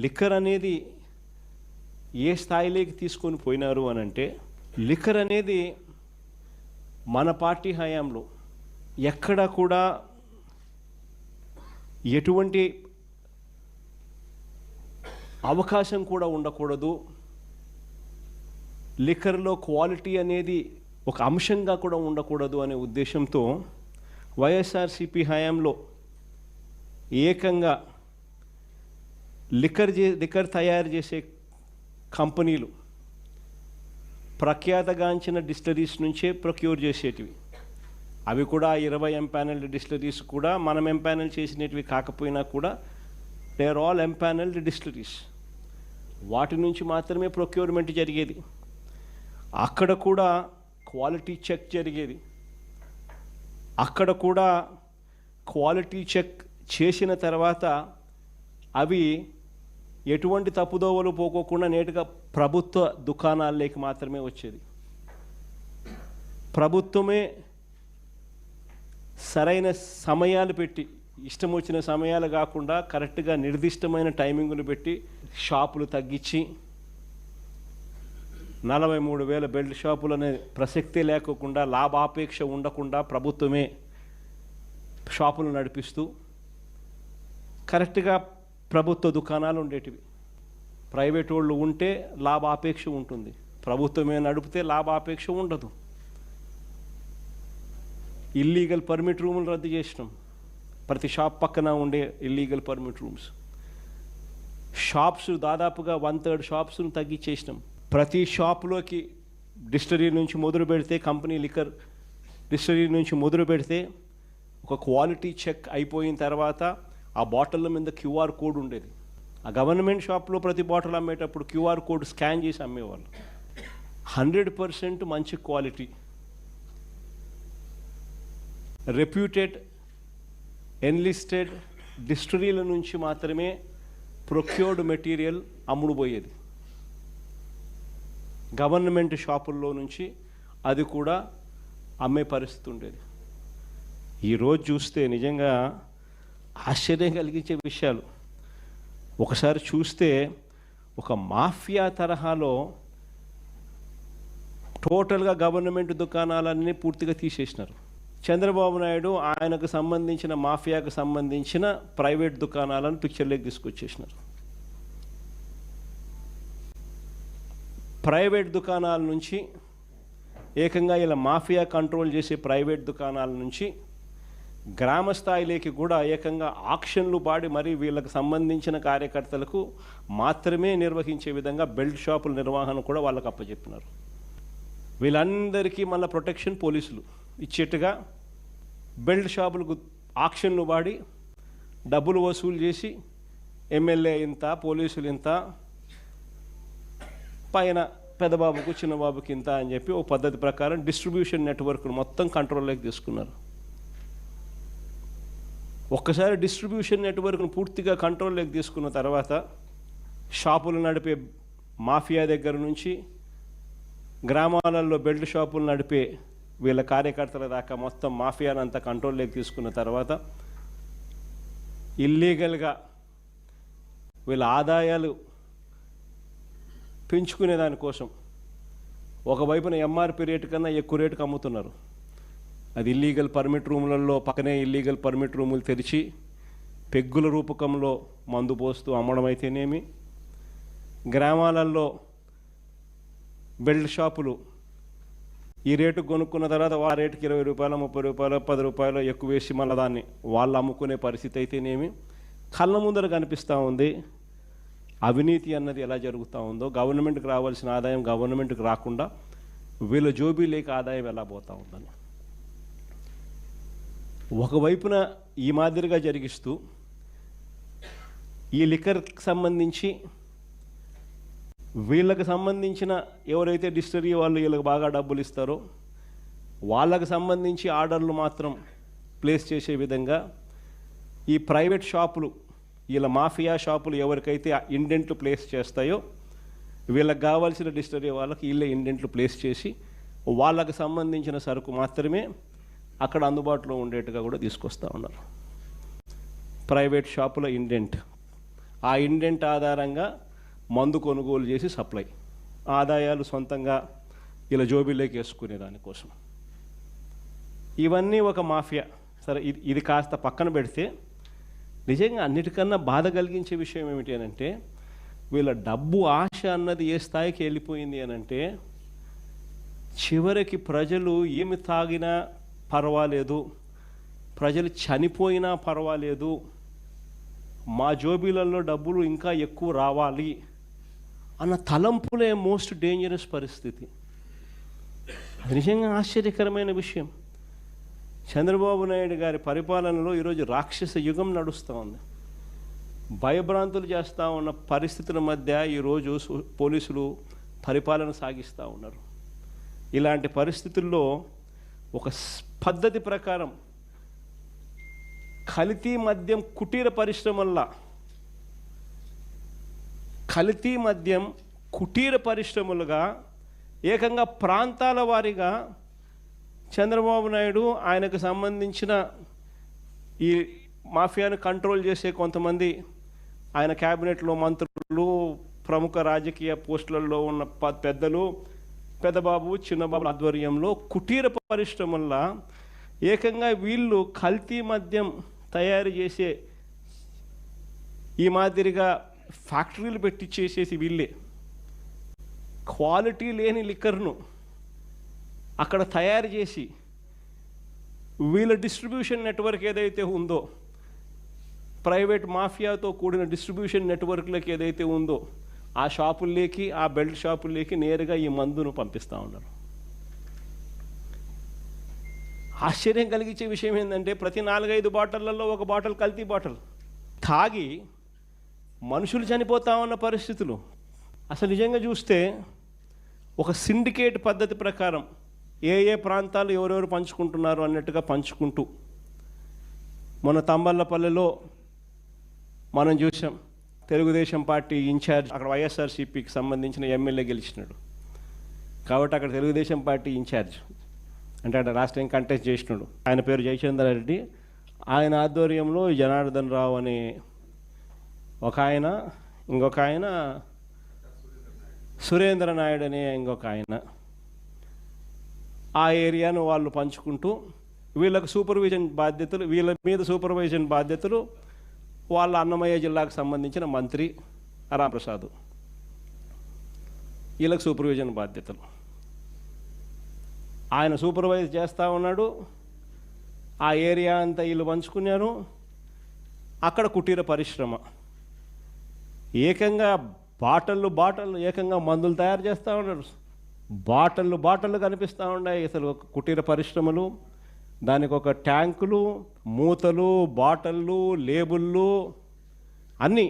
Liquor అనేది ఏ స్థాయిలోకి తీసుకొని పోయినారు అని అంటే, లిక్కర్ అనేది మన పార్టీ హయాంలో ఎక్కడ కూడా ఎటువంటి అవకాశం కూడా ఉండకూడదు, లిక్కర్లో క్వాలిటీ అనేది ఒక అంశంగా కూడా ఉండకూడదు అనే ఉద్దేశంతో వైఎస్ఆర్సీపీ హయాంలో ఏకంగా లిక్కర్ తయారు చేసే కంపెనీలు ప్రఖ్యాతగాంచిన డిస్టిలరీస్ నుంచే ప్రొక్యూర్ చేసేటివి. అవి కూడా 20 ఎంపానల్డ్ డిస్టిలరీస్ కూడా మనం ఎంపానల్ చేసినవి కాకపోయినా కూడా they are all empanelled distilleries. వాటి నుంచి మాత్రమే ప్రొక్యూర్మెంట్ జరిగేది. అక్కడ కూడా క్వాలిటీ చెక్ జరిగేది. అక్కడ కూడా క్వాలిటీ చెక్ చేసిన తర్వాత అవి ఎటువంటి తప్పుదోవలు పోకోకుండా నేరుగా ప్రభుత్వ దుకాణాల్లోకి మాత్రమే వచ్చేది. ప్రభుత్వమే సరైన సమయాలు పెట్టి, ఇష్టం వచ్చిన సమయాలు కాకుండా కరెక్ట్గా నిర్దిష్టమైన టైమింగ్ను పెట్టి షాపులు తగ్గించి 43,000 బెల్ట్ షాపులు అనే ప్రసక్తే లేకోకుండా, లాభాపేక్ష ఉండకుండా ప్రభుత్వమే షాపులు నడిపిస్తూ కరెక్ట్గా ప్రభుత్వ దుకాణాలు ఉండేటివి. ప్రైవేట్ వాళ్ళు ఉంటే లాభాపేక్ష ఉంటుంది, ప్రభుత్వమే నడిపితే లాభాపేక్ష ఉండదు. ఇల్లీగల్ పర్మిట్ రూములు రద్దు చేసినాం. ప్రతి షాప్ పక్కన ఉండే ఇల్లీగల్ పర్మిట్ రూమ్స్. షాప్స్ దాదాపుగా 1/3 షాప్స్ను తగ్గించేసినాం. ప్రతి షాప్లోకి డిస్టిలరీ నుంచి మొదలు పెడితే, కంపెనీ లిక్కర్ డిస్టిలరీ నుంచి మొదలు పెడితే ఒక క్వాలిటీ చెక్ అయిపోయిన తర్వాత ఆ బాటిళ్ళ మీద QR కోడ్ ఉండేది. ఆ గవర్నమెంట్ షాప్లో ప్రతి బాటిల్ అమ్మేటప్పుడు QR కోడ్ స్కాన్ చేసి అమ్మేవాళ్ళు. 100% మంచి క్వాలిటీ, రెప్యూటెడ్ ఎన్లిస్టెడ్ డిస్టిలరీల నుంచి మాత్రమే ప్రొక్యూర్డ్ మెటీరియల్ అమ్ముడుపోయేది. గవర్నమెంట్ షాపుల్లో నుంచి అది కూడా అమ్మే పరిస్థితి ఉండేది. ఈరోజు చూస్తే నిజంగా ఆశ్చర్యం కలిగించే విషయాలు. ఒకసారి చూస్తే ఒక మాఫియా తరహాలో టోటల్గా గవర్నమెంట్ దుకాణాలన్నీ పూర్తిగా తీసేసినారు. చంద్రబాబు నాయుడు ఆయనకు సంబంధించిన మాఫియాకు సంబంధించిన ప్రైవేట్ దుకాణాలను పిక్చర్లోకి తీసుకొచ్చేసినారు. ప్రైవేట్ దుకాణాల నుంచి ఏకంగా ఇలా మాఫియా కంట్రోల్ చేసే ప్రైవేట్ దుకాణాల నుంచి గ్రామ స్థాయిలోకి కూడా ఏకంగా ఆక్షన్లు పాడి మరి వీళ్ళకి సంబంధించిన కార్యకర్తలకు మాత్రమే నిర్వహించే విధంగా బెల్ట్ షాపుల నిర్వహణ కూడా వాళ్ళకు అప్పచెప్పినారు. వీళ్ళందరికీ మళ్ళీ ప్రొటెక్షన్ పోలీసులు ఇచ్చేట్టుగా బెల్ట్ షాపులకు ఆక్షన్లు పాడి డబ్బులు వసూలు చేసి ఎమ్మెల్యే ఇంత, పోలీసులు ఇంత, పైన పెద్దబాబుకు చిన్నబాబుకి ఇంత అని చెప్పి ఓ పద్ధతి ప్రకారం డిస్ట్రిబ్యూషన్ నెట్వర్క్ను మొత్తం కంట్రోల్లోకి తీసుకున్నారు. ఒక్కసారి డిస్ట్రిబ్యూషన్ నెట్వర్క్ను పూర్తిగా కంట్రోల్లోకి తీసుకున్న తర్వాత షాపులు నడిపే మాఫియా దగ్గర నుంచి గ్రామాలలో బెల్ట్ షాపులు నడిపే వీళ్ళ కార్యకర్తల దాకా మొత్తం మాఫియానంతా కంట్రోల్లోకి తీసుకున్న తర్వాత ఇల్లీగల్గా వీళ్ళ ఆదాయాలు పెంచుకునే దానికోసం ఒకవైపున MRP రేటు కన్నా ఎక్కువ రేటుకు అమ్ముతున్నారు. అది ఇల్లీగల్ పర్మిట్ రూములలో పక్కనే ఇల్లీగల్ పర్మిట్ రూములు తెరిచి పెగ్గుల రూపకంలో మందు పోస్తూ అమ్మడం అయితేనేమి, గ్రామాలలో బెల్ట్ షాపులు ఈ రేటుకు కొనుక్కున్న తర్వాత ఆ రేటుకి 20 రూపాయలు, 30 రూపాయలు, 10 రూపాయలు ఎక్కువ వేసి మళ్ళీ దాన్ని వాళ్ళు అమ్ముకునే పరిస్థితి అయితేనేమి కళ్ళ ముందర కనిపిస్తూ ఉంది. అవినీతి అన్నది ఎలా జరుగుతూ ఉందో, గవర్నమెంట్కి రావాల్సిన ఆదాయం గవర్నమెంట్కి రాకుండా వీళ్ళ జోబీలేక ఆదాయం ఎలా పోతూ ఉందని ఒకవైపున ఈ మాదిరిగా జరిగిస్తూ ఈ లిక్కర్కి సంబంధించి వీళ్ళకి సంబంధించిన ఎవరైతే డిస్టిలరీ వాళ్ళు వీళ్ళకి బాగా డబ్బులు ఇస్తారో వాళ్ళకి సంబంధించి ఆర్డర్లు మాత్రం ప్లేస్ చేసే విధంగా ఈ ప్రైవేట్ షాపులు, వీళ్ళ మాఫియా షాపులు ఎవరికైతే ఇండెంట్లు ప్లేస్ చేస్తాయో వీళ్ళకి కావాల్సిన డిస్టిలరీ వాళ్ళకి వీళ్ళే ఇండెంట్లు ప్లేస్ చేసి వాళ్ళకి సంబంధించిన సరుకు మాత్రమే అక్కడ అందుబాటులో ఉండేట్టుగా కూడా తీసుకొస్తూ ఉన్నారు. ప్రైవేట్ షాపుల ఇండెంట్ ఆ ఇండెంట్ ఆధారంగా మందు కొనుగోలు చేసి సప్లై, ఆదాయాలు సొంతంగా ఇలా జోబీలోకి వేసుకునే దానికోసం. ఇవన్నీ ఒక మాఫియా. సరే, ఇది కాస్త పక్కన పెడితే నిజంగా అన్నిటికన్నా బాధ కలిగించే విషయం ఏమిటి అని అంటే, వీళ్ళ డబ్బు ఆశ అన్నది ఏ స్థాయికి వెళ్ళిపోయింది అని అంటే, చివరికి ప్రజలు ఏమి తాగినా పర్వాలేదు, ప్రజలు చనిపోయినా పర్వాలేదు, మా జోబీలలో డబ్బులు ఇంకా ఎక్కువ రావాలి అన్న తలంపులే మోస్ట్ డేంజరస్ పరిస్థితి. అది నిజంగా ఆశ్చర్యకరమైన విషయం. చంద్రబాబు నాయుడు గారి పరిపాలనలో ఈరోజు రాక్షస యుగం నడుస్తూ ఉంది. భయభ్రాంతులు చేస్తూ ఉన్న పరిస్థితుల మధ్య ఈరోజు పోలీసులు పరిపాలన సాగిస్తూ ఉన్నారు. ఇలాంటి పరిస్థితుల్లో ఒక పద్ధతి ప్రకారం కల్తీ మద్యం కుటీర పరిశ్రమల్లా, కల్తీ మద్యం కుటీర పరిశ్రమలుగా ఏకంగా ప్రాంతాల వారీగా చంద్రబాబు నాయుడు ఆయనకు సంబంధించిన ఈ మాఫియాను కంట్రోల్ చేసే కొంతమంది ఆయన క్యాబినెట్లో మంత్రులు, ప్రముఖ రాజకీయ పోస్టులలో ఉన్న పెద్దలు, పెద్దబాబు చిన్నబాబు ఆధ్వర్యంలో కుటీర పరిశ్రమల్లో ఏకంగా వీళ్ళు కల్తీ మద్యం తయారు చేసే ఈ మాదిరిగా ఫ్యాక్టరీలు పెట్టి చేసేసి వీళ్ళే క్వాలిటీ లేని లిక్కర్ను అక్కడ తయారు చేసి వీళ్ళ డిస్ట్రిబ్యూషన్ నెట్వర్క్ ఏదైతే ఉందో, ప్రైవేట్ మాఫియాతో కూడిన డిస్ట్రిబ్యూషన్ నెట్వర్క్లకి ఏదైతే ఉందో, ఆ షాపుల్లోకి, ఆ బెల్ట్ షాపుల్లోకి నేరుగా ఈ మందును పంపిస్తూ ఉన్నారు. ఆశ్చర్యం కలిగించే విషయం ఏంటంటే, ప్రతి 4-5 బాటిళ్లలో ఒక బాటిల్ కల్తీ బాటిల్ తాగి మనుషులు చనిపోతా ఉన్న పరిస్థితులు. అసలు నిజంగా చూస్తే ఒక సిండికేట్ పద్ధతి ప్రకారం ఏ ప్రాంతాలు ఎవరెవరు పంచుకుంటున్నారు అన్నట్టుగా పంచుకుంటూ, మన తంబళ్ళపల్లెలో మనం చూసాం, తెలుగుదేశం పార్టీ ఇన్ఛార్జ్ అక్కడ వైఎస్ఆర్సీపీకి సంబంధించిన ఎమ్మెల్యే గెలిచినాడు కాబట్టి అక్కడ తెలుగుదేశం పార్టీ ఇన్ఛార్జ్ అంటే అక్కడ రాష్ట్రం కంటెస్ట్ చేసినాడు, ఆయన పేరు జయచంద్ర రెడ్డి. ఆయన ఆధ్వర్యంలో జనార్దన్ రావు అనే ఒక ఆయన, ఇంకొక ఆయన సురేంద్ర నాయుడు అనే ఇంకొక ఆయన, ఆ ఏరియాను వాళ్ళు పంచుకుంటూ వీళ్ళకు సూపర్విజన్ బాధ్యతలు, వీళ్ళ మీద సూపర్విజన్ బాధ్యతలు వాళ్ళ అన్నమయ్య జిల్లాకు సంబంధించిన మంత్రి రాంప్రసాద్, వీళ్ళకు సూపర్విజన్ బాధ్యతలు. ఆయన సూపర్వైజ్ చేస్తూ ఉన్నాడు. ఆ ఏరియా అంతా వీళ్ళు పంచుకున్నారు. అక్కడ కుటీర పరిశ్రమ ఏకంగా బాటళ్ళు ఏకంగా మందులు తయారు చేస్తూ ఉన్నారు. బాటళ్ళు కనిపిస్తూ ఉన్నాయి. అసలు కుటీర పరిశ్రమలు, దానికి ఒక ట్యాంకులు, మూతలు, బాటళ్ళు, లేబుళ్ళు అన్నీ